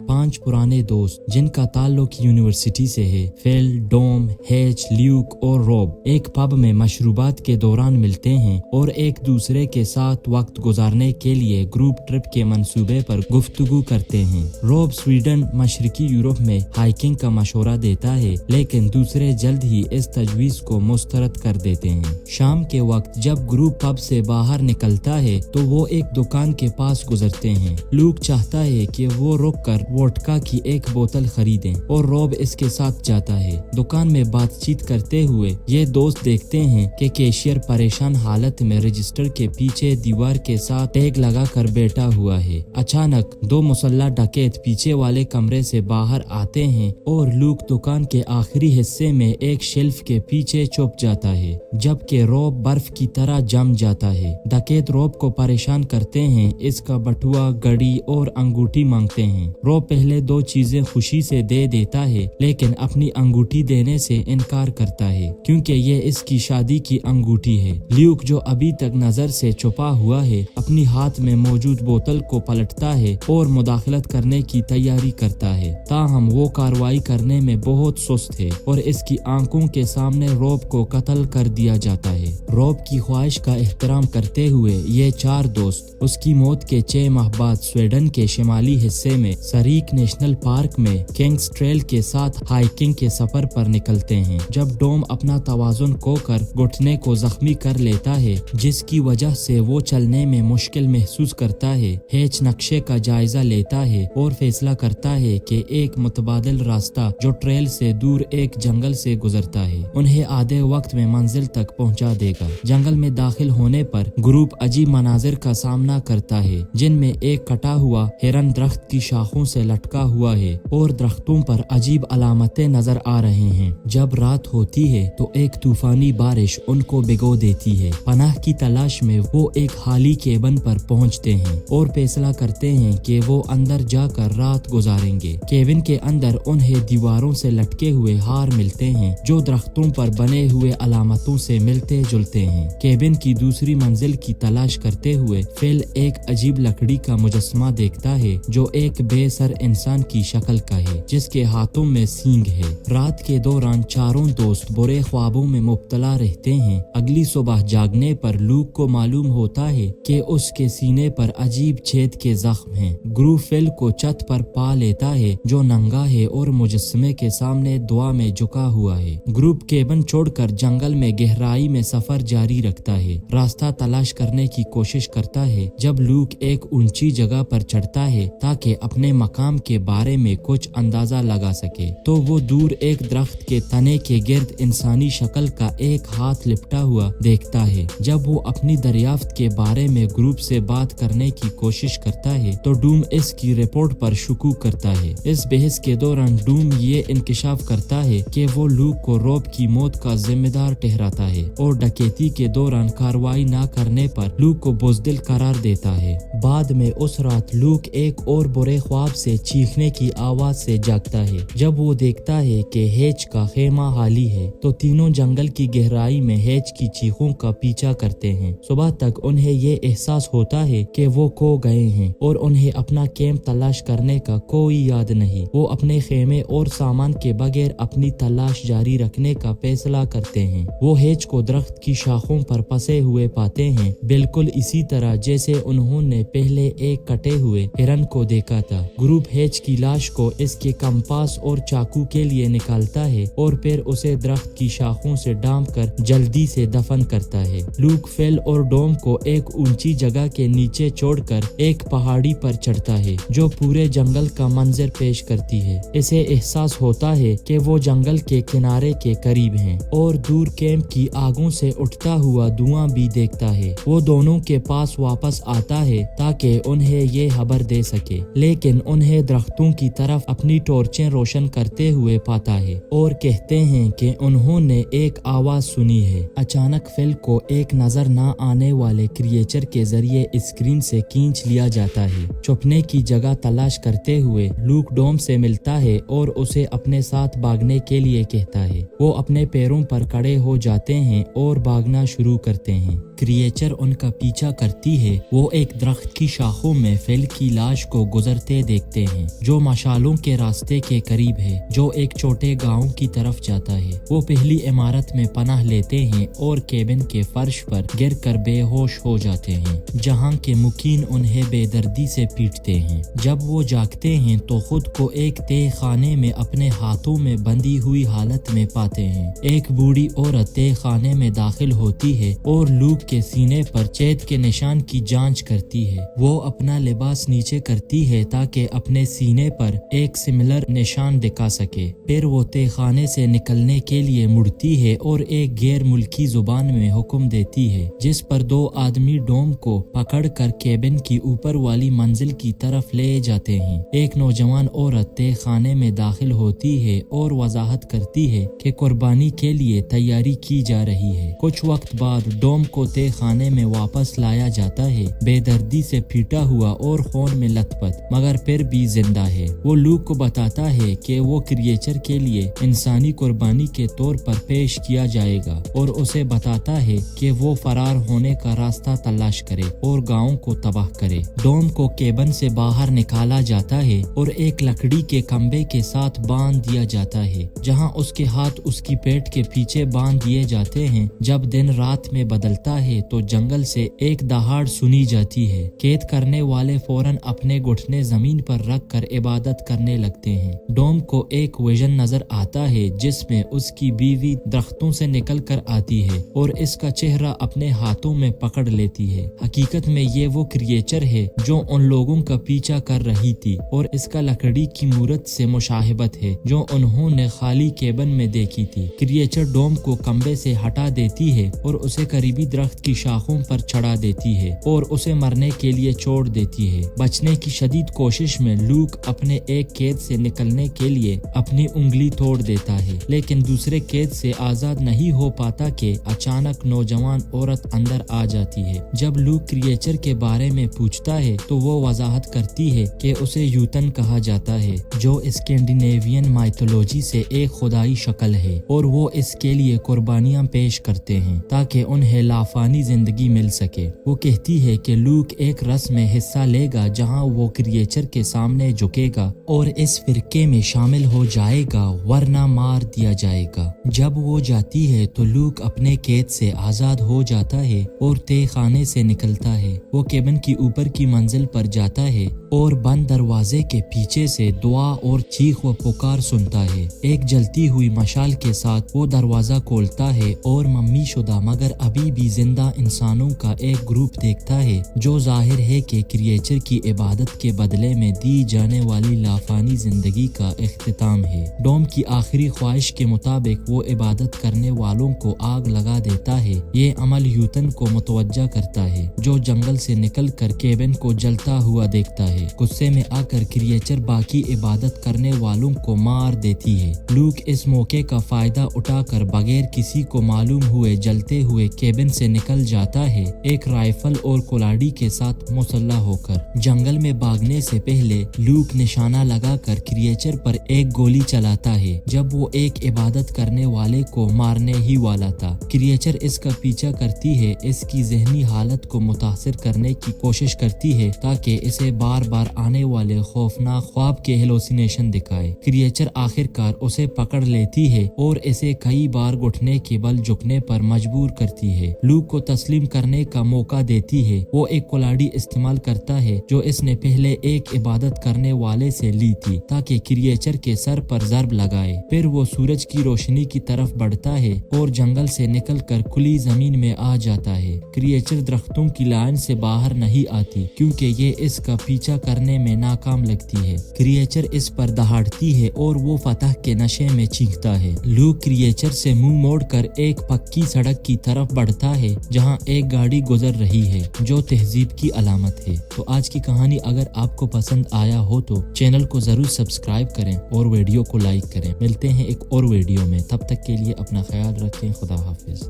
5 पुराने दोस्त जिनका ताल्लुक यूनिवर्सिटी से है, फिल, डोम, हेच, ल्यूक और रॉब एक पब में मशरूबात के दौरान मिलते हैं और एक दूसरे के साथ वक्त गुजारने के लिए ग्रुप ट्रिप के मंसूबे पर गुफ्तगू करते हैं। रॉब स्वीडन मशरकी यूरोप में हाइकिंग का मशवरा देता है, लेकिन दूसरे जल्द ही इस तजवीज़ को मुस्तरद कर देते हैं। शाम के वक्त जब ग्रुप पब से बाहर निकलता है तो वो एक दुकान के पास गुजरते हैं। लूक चाहता है कि वो रुककर वोडका की एक बोतल खरीदें और रॉब इसके साथ जाता है। दुकान में बातचीत करते हुए ये दोस्त देखते हैं कि कैशियर परेशान हालत में रजिस्टर के पीछे दीवार के साथ टैग लगा कर बैठा हुआ है। अचानक 2 मुसल्लह डकैत पीछे वाले कमरे से बाहर आते हैं और लूक दुकान के आखिरी हिस्से में एक शेल्फ के पीछे छुप जाता है, जबकि रॉब बर्फ की तरह जम जाता है। डकैत रॉब को परेशान करते हैं, इसका बटुआ, घड़ी और अंगूठी मांगते हैं। रॉब पहले 2 चीजें खुशी से दे देता है, लेकिन अपनी अंगूठी देने से इनकार करता है क्योंकि ये इसकी शादी की अंगूठी है। ल्यूक जो अभी तक नजर से छुपा हुआ है, अपनी हाथ में मौजूद बोतल को पलटता है और मुदाखलत करने की तैयारी करता है। ताहम वो कार्रवाई करने में बहुत सुस्त है और इसकी आंखों के सामने रॉब को कत्ल कर दिया जाता है। रॉब की ख्वाहिश का एहतराम करते हुए ये 4 दोस्त उसकी मौत के 6 माह बाद स्वीडन के शिमाली हिस्से में सरीक नेशनल पार्क में किंग्स ट्रेल के साथ हाइकिंग के सफर पर निकलते हैं। जब डोम अपना तवाजुन खोकर घुटने को जख्मी कर लेता है, जिसकी वजह से वो चलने में मुश्किल महसूस करता है, हेच नक्शे का जायजा लेता है और फैसला करता है कि एक मुतबादिल रास्ता जो ट्रेल से दूर एक जंगल से गुजरता है उन्हें आधे वक्त में मंजिल तक पहुंचा देगा। जंगल में दाखिल होने पर ग्रुप अजीब मनाजिर का सामना करता है, जिनमें एक कटा हुआ हिरन दरख्त की शाखों से लटका हुआ है और दरख्तों पर अजीब अलामतें नजर आ रहे हैं। जब रात होती है तो एक तूफानी बारिश उनको भिगो देती है। पनाह की तलाश में वो एक खाली केबिन पर पहुंचते हैं और फैसला करते हैं कि वो अंदर जाकर रात गुजारेंगे। केबिन के अंदर उन्हें दीवारों से लटके हुए हार मिलते हैं जो दरख्तों पर बने हुए अलामतों से मिलते जुलते हैं। केबिन की दूसरी मंजिल की तलाश करते हुए फिल एक अजीब लकड़ी का मुजस्समा देखता है जो एक बेसर इंसान की शक्ल का है, जिसके हाथों में सींग है। रात के दौरान चारों दोस्त बुरे ख्वाबों में मुब्तला रहते हैं। अगली सुबह जागने पर लूक को मालूम होता है कि उसके सीने पर अजीब छेद के जख्म हैं। ग्रुप फिल को छत पर पा लेता है जो नंगा है और मुजस्समे के सामने दुआ में झुका हुआ है। ग्रुप केबिन छोड़कर जंगल में गहराई में सफर जारी रखता है, रास्ता तलाश करने की कोशिश करता है। जब लूक एक ऊंची जगह पर चढ़ता है ताकि अपने मकाम के बारे में कुछ अंदाजा लगा सके, तो वो दूर एक दरख्त के तने के गिर्द इंसानी शक्ल का एक हाथ लिपटा हुआ देखता है। जब वो अपनी दरियाफ्त के बारे में ग्रुप से बात करने की कोशिश करता है तो डूम इसकी रिपोर्ट पर शुकू करता है। इस बहस के दौरान डूम ये इंकिशाफ करता है कि वो लूक को रॉब की मौत का जिम्मेदार ठहराता है और डकैती के दौरान कार्रवाई न करने पर लूक को बुज़दिल करार देता है। बाद में उस रात लूक एक और बुरे ख्वाब से चीखने की आवाज से जागता है। जब वो देखता है कि हेच का खेमा खाली है तो तीनों जंगल की गहराई में हेच की चीखों का पीछा करते हैं। सुबह तक उन्हें ये एहसास होता है कि वो खो गए हैं और उन्हें अपना कैंप तलाश करने का कोई याद नहीं। वो अपने खेमे और सामान के बगैर अपनी तलाश जारी रखने का फैसला करते हैं। वो हेच को दरख्त की शाखों पर फंसे हुए पाते हैं, बिल्कुल इसी तरह जैसे उन्होंने पहले एक कटे हुए हिरन को देखा था। ग्रुप हेच की लाश को इसके कंपास और चाकू के लिए निकालता है और फिर उसे दरख्त की शाखों से डांप कर जल्दी से दफन करता है। लूक फिल और डोम को एक ऊंची जगह के नीचे छोड़कर एक पहाड़ी पर चढ़ता है जो पूरे जंगल का मंजर पेश करती है। इसे एहसास होता है कि वो जंगल के किनारे के करीब हैं और दूर कैंप की आगों से उठता हुआ धुआं भी देखता है। वो दोनों के पास वापस आता है ताकि उन्हें ये खबर दे सके, लेकिन उन्हें दरख्तों की तरफ अपनी टॉर्चें रोशन करते हुए पाता है और कहते हैं कि उन्होंने एक आवाज सुनी है। अचानक फिल को एक नजर न आने वाले क्रिएचर के जरिए स्क्रीन से खींच लिया जाता है। छुपने की जगह तलाश करते हुए लूक डोम से मिलता है और उसे अपने साथ भागने के लिए कहता है। वो अपने पैरों पर खड़े हो जाते हैं और भागना शुरू करते हैं। क्रिएचर उनका पीछा करती है। वो एक दरख्त की शाखों में फिल की लाश को गुजरते देखते آتے ہیں جو مشالوں کے راستے کے قریب ہے جو ایک چھوٹے گاؤں کی طرف جاتا ہے۔ وہ پہلی عمارت میں پناہ لیتے ہیں اور کیبن کے فرش پر گر کر بے ہوش ہو جاتے ہیں جہاں کے مکین انہیں بے دردی سے پیٹتے ہیں۔ جب وہ جاگتے ہیں تو خود کو ایک تہ خانے میں اپنے ہاتھوں میں بندھی ہوئی حالت میں پاتے ہیں۔ ایک بوڑھی عورت تہ خانے میں داخل ہوتی ہے اور لوک کے سینے پر چیت کے نشان کی جانچ کرتی ہے۔ وہ اپنا لباس نیچے کرتی ہے تاکہ اپنے سینے پر ایک سملر نشان دکھا سکے۔ پھر وہ تہ خانے سے نکلنے کے لیے مڑتی ہے اور ایک غیر ملکی زبان میں حکم دیتی ہے جس پر دو آدمی ڈوم کو پکڑ کر کیبن کی اوپر والی منزل کی طرف لے جاتے ہیں۔ ایک نوجوان عورت تہ خانے میں داخل ہوتی ہے اور وضاحت کرتی ہے کہ قربانی کے لیے تیاری کی جا رہی ہے۔ کچھ وقت بعد ڈوم کو تہ خانے میں واپس لایا جاتا ہے، بے دردی سے پھیٹا ہوا اور خون میں لت پت، مگر پھر بھی زندہ ہے۔ وہ لوک کو بتاتا ہے کہ وہ کریچر کے لیے انسانی قربانی کے طور پر پیش کیا جائے گا اور اسے بتاتا ہے کہ وہ فرار ہونے کا راستہ تلاش کرے اور گاؤں کو تباہ کرے۔ ڈوم کو کیبن سے باہر نکالا جاتا ہے اور ایک لکڑی کے کھمبے کے ساتھ باندھ دیا جاتا ہے جہاں اس کے ہاتھ اس کی پیٹھ کے پیچھے باندھ دیے جاتے ہیں۔ جب دن رات میں بدلتا ہے تو جنگل سے ایک دہاڑ سنی جاتی ہے۔ قید کرنے والے فوراً اپنے گھٹنے زمین پر رکھ کر عبادت کرنے لگتے ہیں۔ ڈوم کو ایک ویژن نظر آتا ہے جس میں اس کی بیوی درختوں سے نکل کر آتی ہے اور اس کا چہرہ اپنے ہاتھوں میں پکڑ لیتی ہے۔ حقیقت میں یہ وہ کریچر ہے جو ان لوگوں کا پیچھا کر رہی تھی اور اس کا لکڑی کی مورت سے مشابہت ہے جو انہوں نے خالی کیبن میں دیکھی تھی۔ کریچر ڈوم کو کھمبے سے ہٹا دیتی ہے اور اسے قریبی درخت کی شاخوں پر چڑھا دیتی ہے اور اسے مرنے کے لیے چھوڑ دیتی ہے۔ بچنے کی شدید کوشش میں لوک اپنے ایک قید سے نکلنے کے لیے اپنی انگلی توڑ دیتا ہے لیکن دوسرے قید سے آزاد نہیں ہو پاتا کہ اچانک نوجوان عورت اندر آ جاتی ہے۔ جب لوک کریچر کے بارے میں پوچھتا ہے تو وہ وضاحت کرتی ہے کہ اسے یوتن کہا جاتا ہے جو اسکینڈینیوین مائتھولوجی سے ایک خدائی شکل ہے اور وہ اس کے لیے قربانیاں پیش کرتے ہیں تاکہ انہیں لافانی زندگی مل سکے۔ وہ کہتی ہے کہ لوک ایک رسم میں حصہ لے گا جہاں وہ کریچر کے سامنے جھکے گا اور اس فرقے میں شامل ہو جائے گا ورنہ مار دیا جائے گا۔ جب وہ جاتی ہے تو لوک اپنے قید سے آزاد ہو جاتا ہے اور تہ خانے سے نکلتا ہے۔ وہ کیبن کی اوپر کی منزل پر جاتا ہے اور بند دروازے کے پیچھے سے دعا اور چیخ و پکار سنتا ہے۔ ایک جلتی ہوئی مشال کے ساتھ وہ دروازہ کھولتا ہے اور ممی شدہ مگر ابھی بھی زندہ انسانوں کا ایک گروپ دیکھتا ہے جو ظاہر ہے کہ کریچر کی عبادت کے بدلے میں دی جانے والی لافانی زندگی کا اختتام ہے۔ ڈوم کی آخری خواہش کے مطابق وہ عبادت کرنے والوں کو آگ لگا دیتا ہے۔ یہ عمل یوتن کو متوجہ کرتا ہے جو جنگل سے نکل کر کیبن کو جلتا ہوا دیکھتا ہے۔ غصے میں آ کر کریچر باقی عبادت کرنے والوں کو مار دیتی ہے۔ لوک اس موقع کا فائدہ اٹھا کر بغیر کسی کو معلوم ہوئے جلتے ہوئے کیبن سے نکل جاتا ہے، ایک رائفل اور کلاڑی کے ساتھ مسلح ہو کر۔ جنگل میں بھاگنے سے پہلے لوک نشانہ لگا کر کریچر پر ایک گولی چلاتا ہے جب وہ ایک عبادت کرنے والے کو مارنے ہی والا تھا۔ کریچر اس کا پیچھا کرتی ہے، اس کی ذہنی حالت کو متاثر کرنے کی کوشش کرتی ہے تاکہ اسے بار بار آنے والے خوفناک خواب کے ہیلوسینیشن دکھائے۔ کریچر آخر کار اسے پکڑ لیتی ہے اور اسے کئی بار گھٹنے کے بل جھکنے پر مجبور کرتی ہے۔ لوک کو تسلیم کرنے کا موقع دیتی ہے۔ وہ ایک کلاڑی استعمال کرتا ہے جو اس نے پہلے ایک عبادت کرنے والے سے لی تھی تاکہ کریچر کے سر پر ضرب لگائے۔ پھر وہ سورج کی روشنی کی طرف بڑھتا ہے اور جنگل سے نکل کر کھلی زمین میں آ جاتا ہے۔ کریچر درختوں کی لائن سے باہر نہیں آتی کیونکہ یہ اس کا پیچھا کرنے میں ناکام لگتی ہے۔ کریچر اس پر دہاڑتی ہے اور وہ فتح کے نشے میں چیختا ہے۔ لوک کریچر سے منہ موڑ کر ایک پکی سڑک کی طرف بڑھتا ہے جہاں ایک گاڑی گزر رہی ہے جو تہذیب کی علامت ہے۔ تو آج کی کہانی اگر آپ کو پسند آیا ہو تو چینل کو ضرور سبسکرائب کریں اور ویڈیو کو لائک کریں۔ ملتے ہیں ایک اور ویڈیو میں، تب تک کے لیے اپنا خیال رکھیں۔ خدا حافظ۔